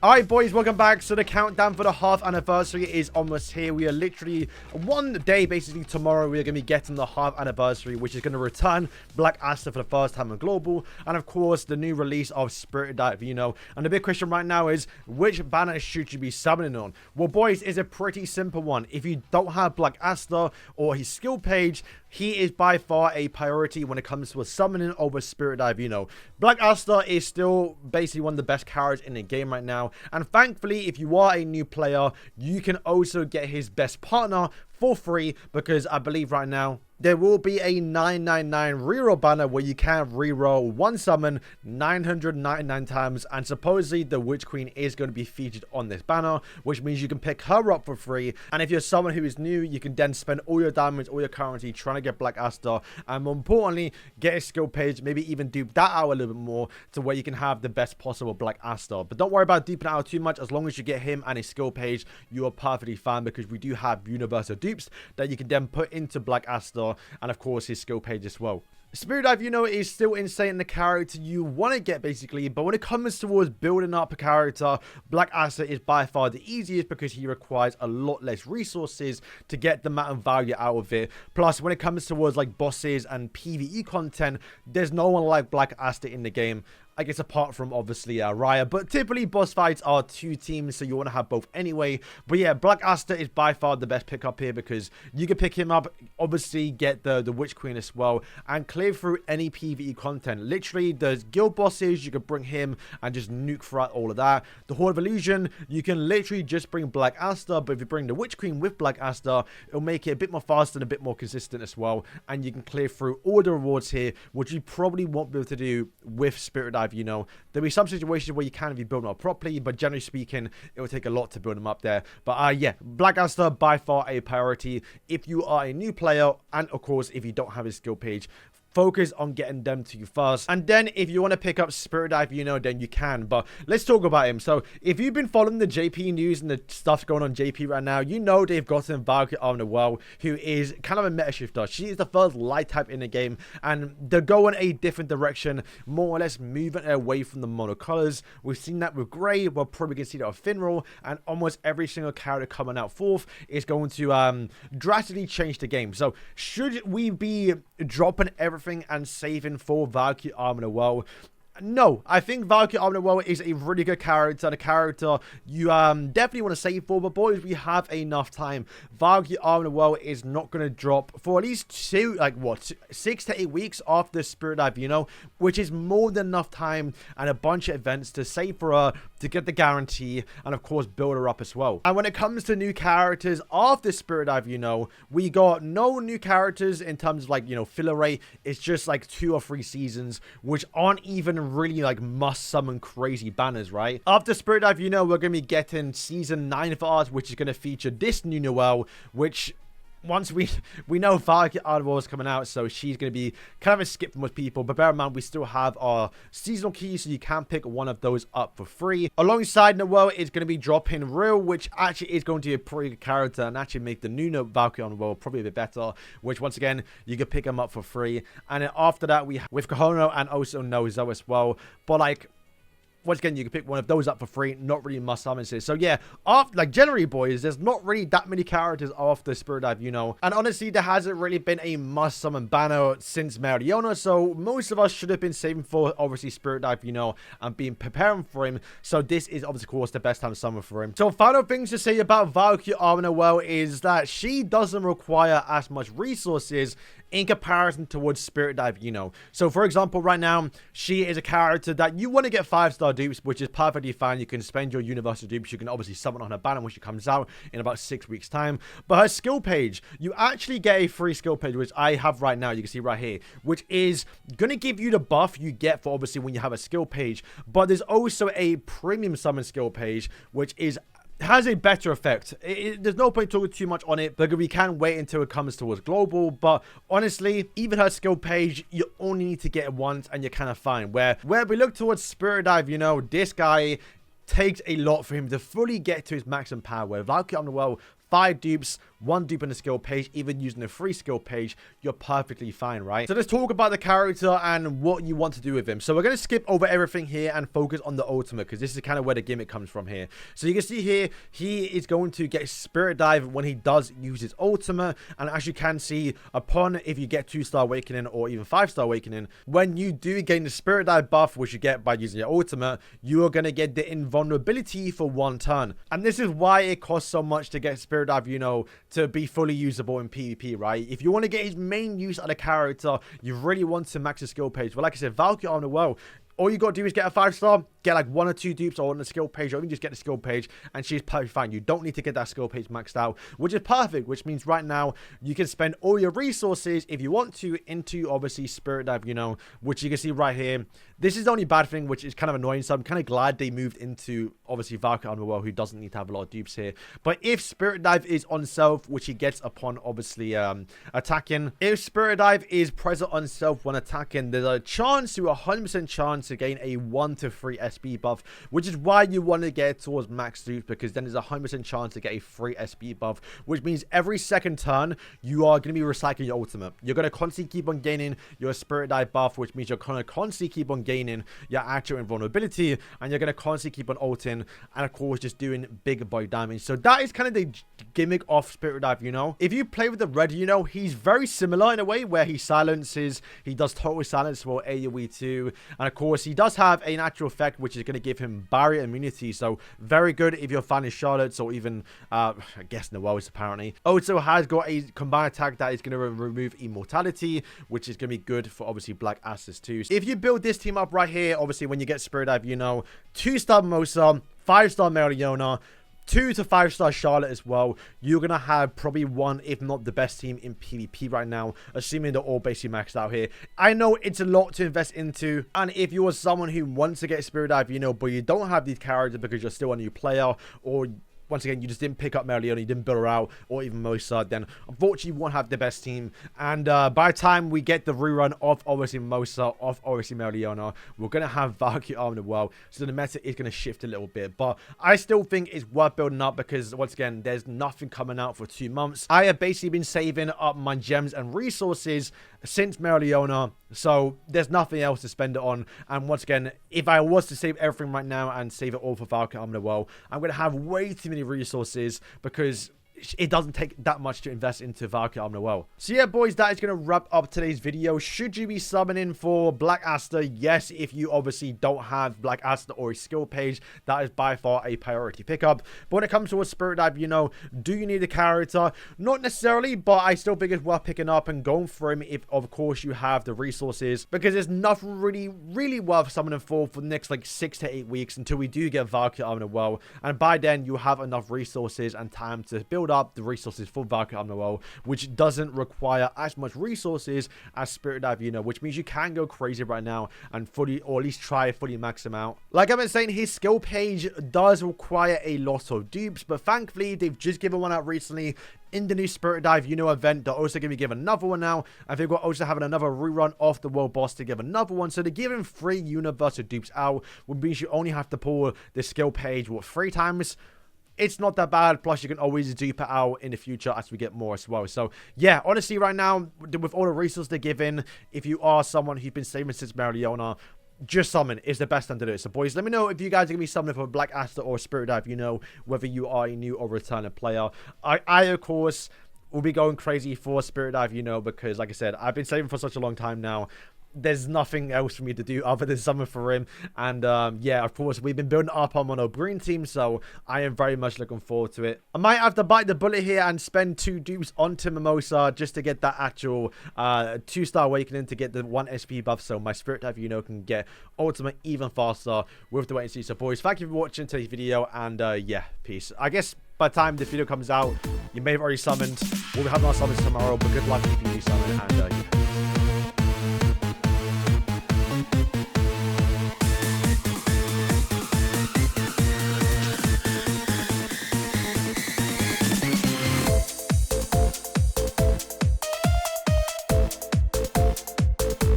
Alright boys, welcome back. So the countdown for the half anniversary is almost here. We are literally one day, basically tomorrow, we are going to be getting the half anniversary, which is going to return Black Asta for the first time on global, and of course the new release of Dive Yuno. And the big question right now is, which banner should you be summoning on? Well boys, it's a pretty simple one. If you don't have Black Asta or his skill page, he is by far a priority when it comes to a summoning over Dive Yuno. Black Asta is still basically one of the best characters in the game right now. And thankfully, if you are a new player, you can also get his best partner for free, because I believe right now there will be a 999 reroll banner where you can reroll one summon 999 times, and supposedly the Witch Queen is going to be featured on this banner, which means you can pick her up for free. And if you're someone who is new, you can then spend all your diamonds, all your currency trying to get Black Asta, and more importantly, get a skill page, maybe even dupe that out a little bit more to where you can have the best possible Black Asta. But don't worry about duping out too much. As long as you get him and his skill page, you are perfectly fine, because we do have universal dupes that you can then put into Black Asta, and of course his skill page as well. Dive Yuno is still insane, the character you want to get basically, but when it comes towards building up a character, Black Asta is by far the easiest, because he requires a lot less resources to get the amount of value out of it. Plus, when it comes towards like bosses and PvE content, there's no one like Black Asta in the game, I guess, apart from obviously Raya. But typically boss fights are two teams, so you want to have both anyway. But yeah, Black Asta is by far the best pickup here, because you can pick him up, obviously get the Witch Queen as well, and clear through any PvE content. Literally, there's guild bosses, you can bring him and just nuke throughout all of that. The Horde of Illusion, you can literally just bring Black Asta, but if you bring the Witch Queen with Black Asta, it'll make it a bit more faster and a bit more consistent as well, and you can clear through all the rewards here, which you probably won't be able to do with Dive Yuno. There'll be some situations where you can if you build them up properly, but generally speaking, it will take a lot to build them up there. But yeah, Black Asta by far a priority if you are a new player, and of course if you don't have his skill page. Focus on getting them to you first, and then if you want to pick up Dive Yuno, then you can. But let's talk about him. So if you've been following the JP news and the stuff going on JP right now, you know they've gotten Valkyrie on the well, who is kind of a meta shifter. She is the first light type in the game, and they're going a different direction, more or less moving away from the mono colors. We've seen that with Grey, we're probably going to see that with Finral, and almost every single character coming out forth is going to drastically change the game. So should we be dropping everything and saving for Valkyrie Armor Well? No, I think Valkyrie Armor Well is a really good character, the character you definitely want to save for. But boys, we have enough time. Valkyrie Armor Well is not going to drop for at least 6 to 8 weeks after Dive Yuno, which is more than enough time and a bunch of events to save for her, to get the guarantee, and of course build her up as well. And when it comes to new characters after Dive Yuno, we got no new characters in terms of like, you know, filler rate. It's just like 2 or 3 seasons, which aren't even really like must summon crazy banners, right? After Dive Yuno, we're going to be getting season 9 of ours, which is going to feature this new Noelle, which once we know Valkyrie Armor Well is coming out, so she's going to be kind of a skip for most people. But bear in mind, we still have our seasonal keys, so you can pick one of those up for free. Alongside Noelle is going to be dropping Real, which actually is going to be a pretty good character and actually make the new Valkyrie Armor Well probably a bit better, which once again, you can pick them up for free. And then after that, we have with Kohono and also Nozo as well. But like, once again, you can pick one of those up for free, not really must summons here. So yeah, after, like, generally boys, there's not really that many characters after Dive Yuno, and honestly there hasn't really been a must summon banner since Mariona, so most of us should have been saving for obviously Dive Yuno and being preparing for him. So this is obviously, of course, the best time to summon for him. So final things to say about Valkyrie Armor Well is that she doesn't require as much resources in comparison towards Dive Yuno. So for example, right now, she is a character that you want to get 5-star dupes, which is perfectly fine. You can spend your universal dupes. You can obviously summon on her banner when she comes out in about 6 weeks time. But her skill page, you actually get a free skill page, which I have right now. You can see right here, which is going to give you the buff you get for obviously when you have a skill page. But there's also a premium summon skill page, which has a better effect. There's no point talking too much on it, because we can wait until it comes towards global. But honestly, even her skill page, you only need to get it once and you're kind of fine. Where we look towards Dive, you know, this guy takes a lot for him to fully get to his maximum power. Where Valkyrie Armor Well, 5 dupes, one dupe on the skill page, even using a free skill page, you're perfectly fine, right? So let's talk about the character and what you want to do with him. So we're going to skip over everything here and focus on the ultimate, because this is kind of where the gimmick comes from here. So you can see here, he is going to get Spirit Dive when he does use his ultimate. And as you can see, upon if you get 2-star awakening or even 5-star awakening, when you do gain the Spirit Dive buff, which you get by using your ultimate, you are going to get the invulnerability for 1 turn. And this is why it costs so much to get Spirit Dive Yuno to be fully usable in PvP, right? If you want to get his main use out of character, you really want to max the skill page. But like I said, Valkyrie on the well, all you got to do is get a 5-star, get like 1 or 2 dupes on the skill page, or even just get the skill page, and she's perfectly fine. You don't need to get that skill page maxed out, which is perfect, which means right now you can spend all your resources, if you want to, into obviously Spirit Dive, you know, which you can see right here. This is the only bad thing, which is kind of annoying, so I'm kind of glad they moved into, obviously, Valkyrie Underworld, who doesn't need to have a lot of dupes here. But if Spirit Dive is on self, which he gets upon, obviously, attacking, if Spirit Dive is present on self when attacking, there's a chance to 100% chance to gain a 1 to 3 SP buff, which is why you want to get towards max dupes, because then there's a 100% chance to get a free SP buff, which means every second turn, you are going to be recycling your ultimate. You're going to constantly keep on gaining your Spirit Dive buff, which means you're going to constantly keep on gaining your actual invulnerability, and you're going to constantly keep on ulting, and of course just doing big body damage. So that is kind of the gimmick of Spirit Dive, you know. If you play with the red, you know, he's very similar in a way where he silences, he does total silence for AoE 2, and of course he does have a natural effect which is going to give him barrier immunity, so very good if you're fan of Charlotte's, or even I guess Noel's apparently. Also has got a combined attack that is going to remove immortality, which is going to be good for obviously Black Asta too. If you build this team up right here, obviously when you get Spirit Dive, you know, 2-star Mimosa, 5-star Mariona, 2 to 5-star Charlotte as well, you're going to have probably one, if not the best team in PvP right now, assuming they're all basically maxed out here. I know it's a lot to invest into, and if you are someone who wants to get Spirit Dive, you know, but you don't have these characters because you're still a new player, or once again, you just didn't pick up Mariona, you didn't build her out, or even Mimosa, then unfortunately you won't have the best team. And by the time we get the rerun of obviously Mimosa, of obviously Mariona, we're going to have Valkyrie armed as well. So the meta is going to shift a little bit. But I still think it's worth building up because, once again, there's nothing coming out for 2 months. I have basically been saving up my gems and resources since Mariona, so there's nothing else to spend it on. And once again, if I was to save everything right now and save it all for Valkyrie armed as well, I'm going to have way too many resources because it doesn't take that much to invest into Valkyrie armed well. So yeah, boys, that is going to wrap up today's video. Should you be summoning for Black Asta? Yes, if you obviously don't have Black Asta or a skill page, that is by far a priority pickup. But when it comes to a Spirit Dive, you know, do you need a character? Not necessarily, but I still think it's worth picking up and going for him if, of course, you have the resources, because there's nothing really worth summoning for the next like 6 to 8 weeks until we do get Valkyrie armed well, and by then you have enough resources and time to build up the resources for Valkyrie armed well, which doesn't require as much resources as Spirit Dive, you know, which means you can go crazy right now and fully, or at least try fully max him out. Like I've been saying, his skill page does require a lot of dupes, but thankfully they've just given one out recently in the new Spirit Dive Yuno event. They're also going to be giving another one now, and they've got also having another rerun of the world boss to give another one. So they're giving 3 universal dupes out, which means you only have to pull the skill page 3 times. It's not that bad, plus you can always dupe it out in the future as we get more as well. So yeah, honestly right now, with all the resources they're giving, if you are someone who's been saving since Mariona, just summon is the best time to do it. So boys, let me know if you guys are going to be summoning for Black Asta or Spirit Dive, you know, whether you are a new or returning player. I of course will be going crazy for Spirit Dive, you know, because like I said, I've been saving for such a long time now. There's nothing else for me to do other than summon for him. And yeah, of course, we've been building up on mono green team, so I am very much looking forward to it. I might have to bite the bullet here and spend 2 dupes onto Mimosa just to get that actual 2-star awakening to get the 1 SP buff, so my Spirit Dive, you know, can get ultimate even faster with the wait and see. So boys, thank you for watching today's video, and yeah, peace. I guess by the time this video comes out, you may have already summoned. We'll have our summons tomorrow, but good luck if you do summon, and yeah.